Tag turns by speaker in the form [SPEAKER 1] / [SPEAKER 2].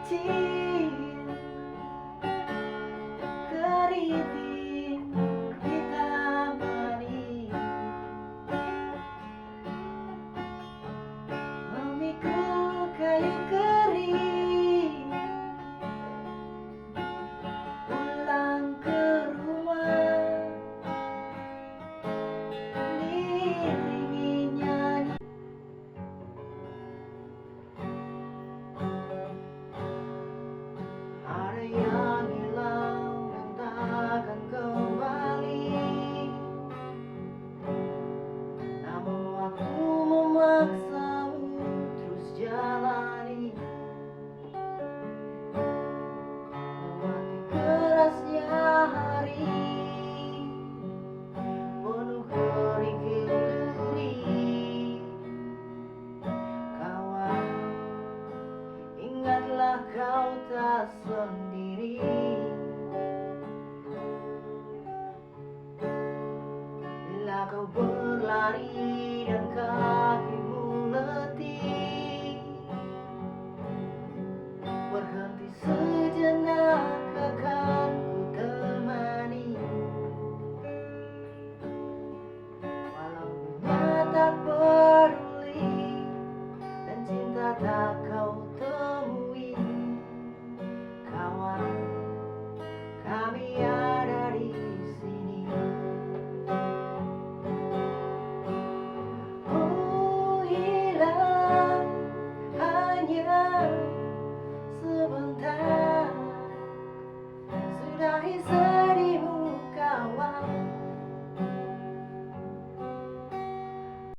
[SPEAKER 1] kecil, keriting di taman ini memikul kayu kering, pulang ke rumah diiringi nyanyi. Ada yang hilang dan takkan kembali, namun waktu memaksamu terus jalani. Lewati kerasnya hari, penuh kerikil duri. Kawan, ingatlah kau tak sendiri. Bila kau berlari